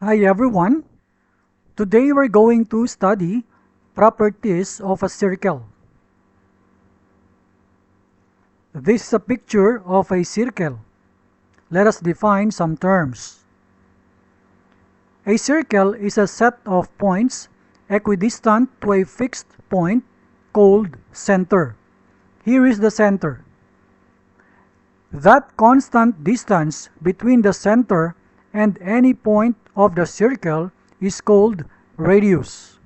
Hi everyone. Today we're going to study properties of a circle. This is a picture of a circle. Let us define some terms. A circle is a set of points equidistant to a fixed point called center. Here is the center. That constant distance between the center and any point of the circle is called radius.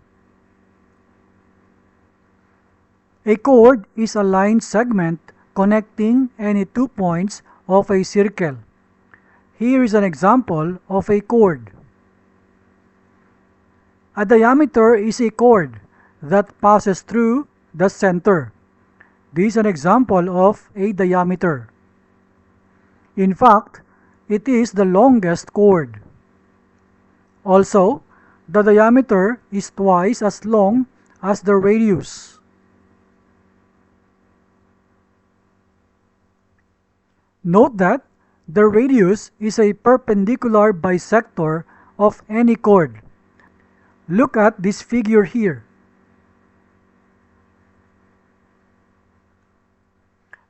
A chord is a line segment connecting any 2 points of a circle. Here is an example of a chord. A diameter is a chord that passes through the center. This is an example of a diameter. In fact, it is the longest chord. Also, the diameter is twice as long as the radius. Note that the radius is a perpendicular bisector of any chord. Look at this figure here.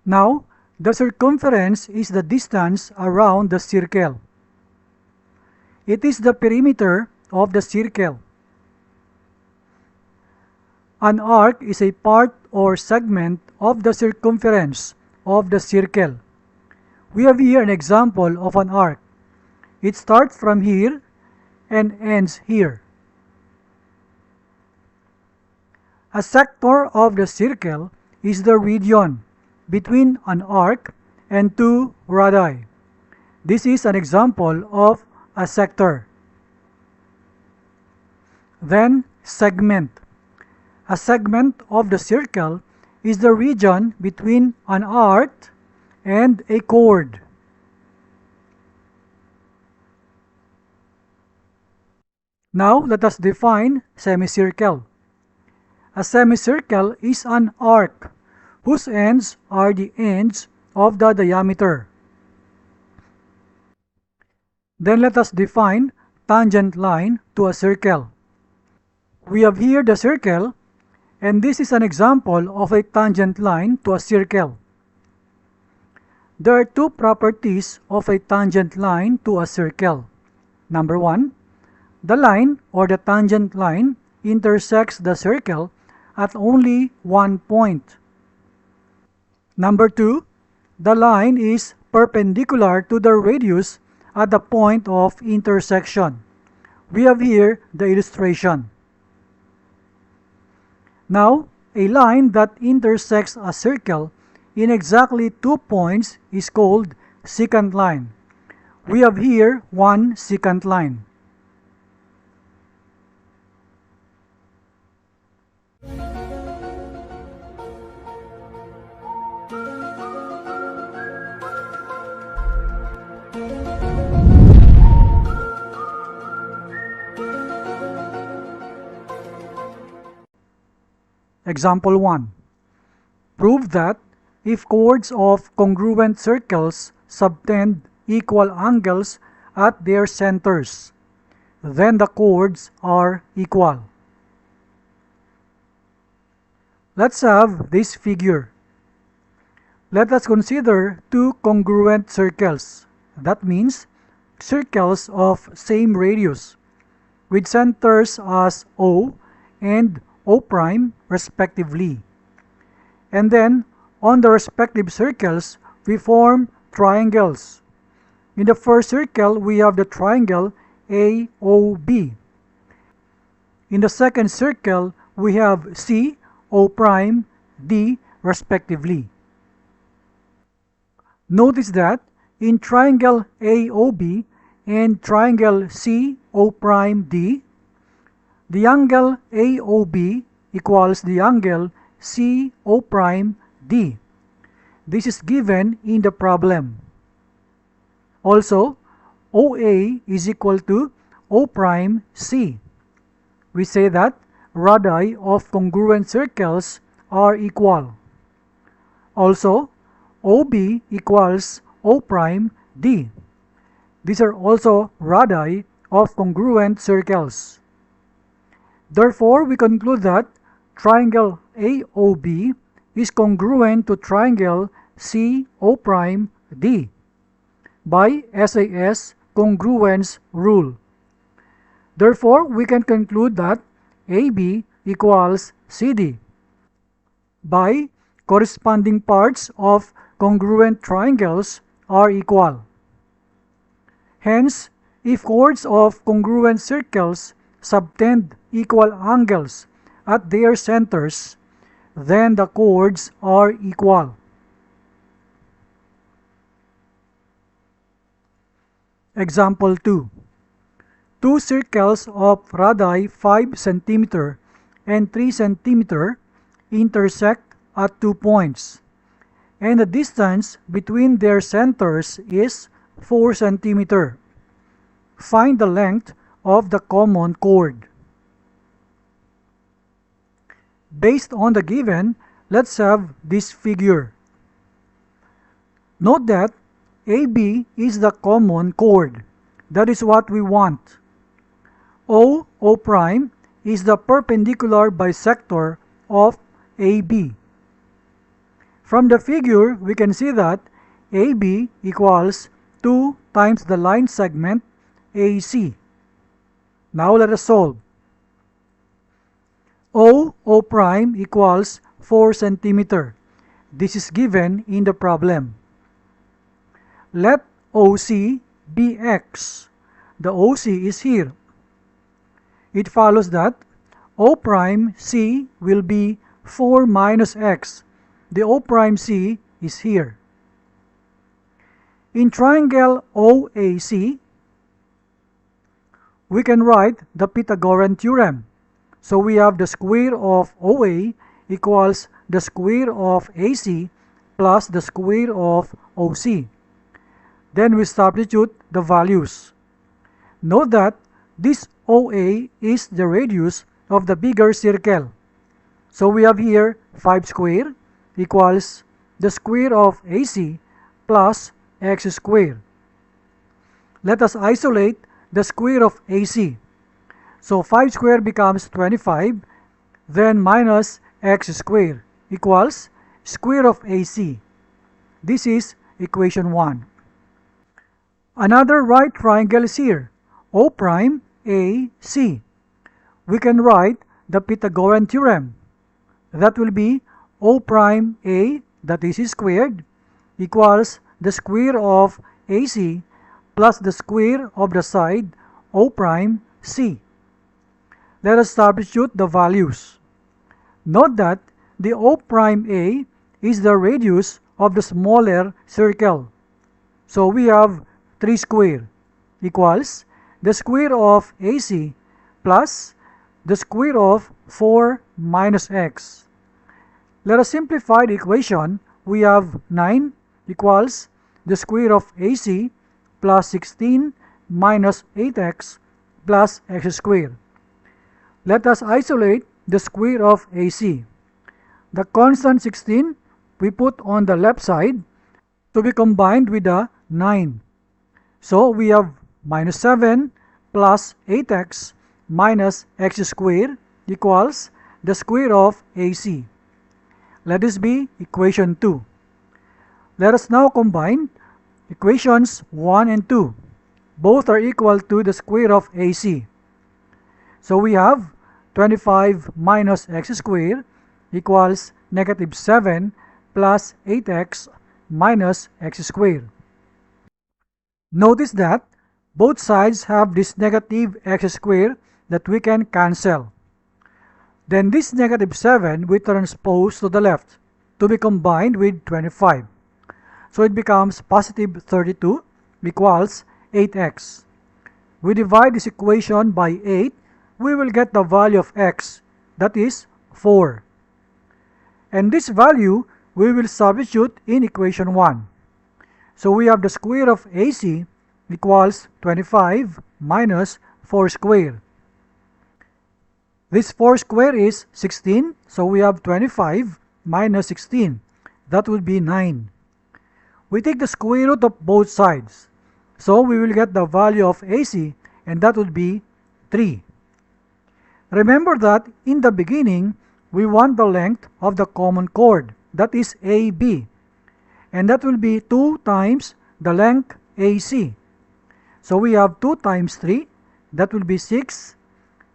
Now, the circumference is the distance around the circle. It is the perimeter of the circle. An arc is a part or segment of the circumference of the circle. We have here an example of an arc. It starts from here and ends here. A sector of the circle is the region between an arc and two radii. This is an example of a sector. Then, segment. A segment of the circle is the region between an arc and a chord. Now, let us define semicircle. A semicircle is an arc whose ends are the ends of the diameter. Then let us define tangent line to a circle. We have here the circle, and this is an example of a tangent line to a circle. There are two properties of a tangent line to a circle. Number one, the line or the tangent line intersects the circle at only one point. Number two, the line is perpendicular to the radius at the point of intersection. We have here the illustration. Now, a line that intersects a circle in exactly 2 points is called secant line. We have here one secant line. Example 1. Prove that if chords of congruent circles subtend equal angles at their centers, then the chords are equal. Let's have this figure. Let us consider two congruent circles. That means circles of same radius with centers as O and O prime respectively. And then on the respective circles we form triangles. In the first circle we have the triangle AOB. In the second circle we have C, O prime, D respectively. Notice that in triangle AOB and triangle CO prime D, the angle AOB equals the angle CO prime D. This is given in the problem. Also, OA is equal to O prime C. We say that radii of congruent circles are equal. Also, OB equals O prime D. These are also radii of congruent circles. Therefore, we conclude that triangle AOB is congruent to triangle CO'D by SAS congruence rule. Therefore, we can conclude that AB equals CD by corresponding parts of congruent triangles are equal. Hence, if chords of congruent circles subtend equal angles at their centers, then the chords are equal. Example 2. Two circles of radii 5 cm and 3 cm intersect at 2 points, and the distance between their centers is 4 cm. Find the length of the common chord. Based on the given, let's have this figure. Note that AB is the common chord. That is what we want. O prime is the perpendicular bisector of AB. From the figure, we can see that AB equals 2 times the line segment AC. Now let us solve. O prime equals 4 cm. This is given in the problem. Let OC be x. The OC is here. It follows that O prime C will be 4 minus x. The O prime C is here. In triangle OAC, we can write the Pythagorean theorem. So we have the square of OA equals the square of AC plus the square of OC. Then we substitute the values. Note that this OA is the radius of the bigger circle. So we have here 5 square equals the square of AC plus x square. Let us isolate the square of AC. So 5 square becomes 25, then minus x square equals square of AC. This is equation 1. Another right triangle is here, O prime AC. We can write the Pythagorean theorem. That will be O prime A, that is squared, equals the square of AC plus the square of the side O prime C. Let us substitute the values. Note that the O prime A is the radius of the smaller circle. So we have 3 square equals the square of AC plus the square of 4 minus x. Let us simplify the equation. We have 9 equals the square of AC plus 16 minus 8x plus x squared. Let us isolate the square of AC. The constant 16 we put on the left side to be combined with the 9. So we have minus 7 plus 8x minus x squared equals the square of AC. Let this be equation 2. Let us now combine equations 1 and 2. Both are equal to the square of AC. So we have 25 minus x squared equals negative 7 plus 8x minus x squared. Notice that both sides have this negative x squared that we can cancel. Then this negative 7 we transpose to the left to be combined with 25. So it becomes positive 32 equals 8x. We divide this equation by 8, we will get the value of x, that is 4. And this value we will substitute in equation 1. So we have the square of AC equals 25 minus 4 square. This 4 square is 16, so we have 25 minus 16. That would be 9. We take the square root of both sides. So we will get the value of AC and that would be 3. Remember that in the beginning, we want the length of the common chord, that is AB, and that will be 2 times the length AC. So we have 2 times 3, that will be 6.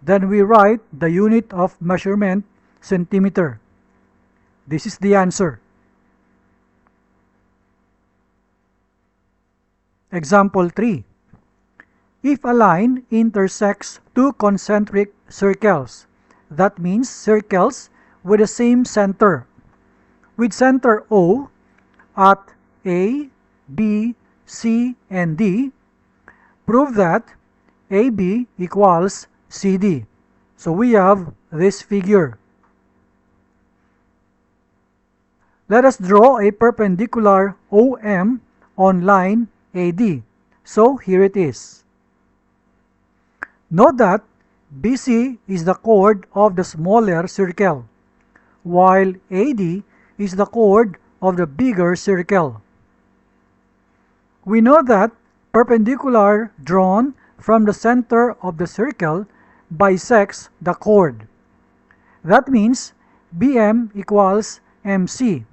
Then we write the unit of measurement, centimeter. This is the answer. Example 3. If a line intersects 2 concentric circles, that means circles with the same center, with center O at A, B, C, and D, prove that AB equals CD. So we have this figure. Let us draw a perpendicular OM on line AD. So here it is. Note that BC is the chord of the smaller circle, while AD is the chord of the bigger circle. We know that perpendicular drawn from the center of the circle bisects the chord. That means BM equals MC.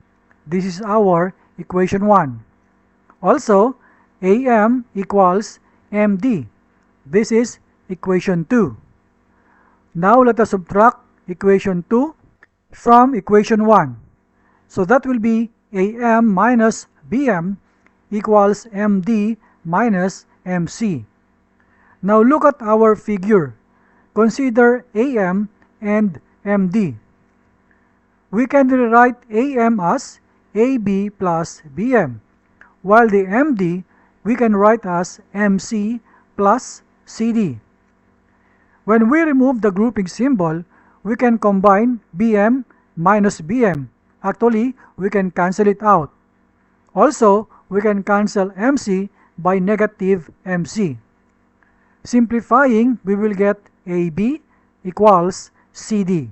This is our equation 1. Also, AM equals MD. This is equation 2. Now let us subtract equation 2 from equation 1. So that will be AM minus BM equals MD minus MC. Now look at our figure. Consider AM and MD. We can rewrite AM as AB plus BM, while the MD we can write as MC plus CD. When we remove the grouping symbol, we can combine BM minus BM. Actually, we can cancel it out. Also, we can cancel MC by negative MC. Simplifying, we will get AB equals CD.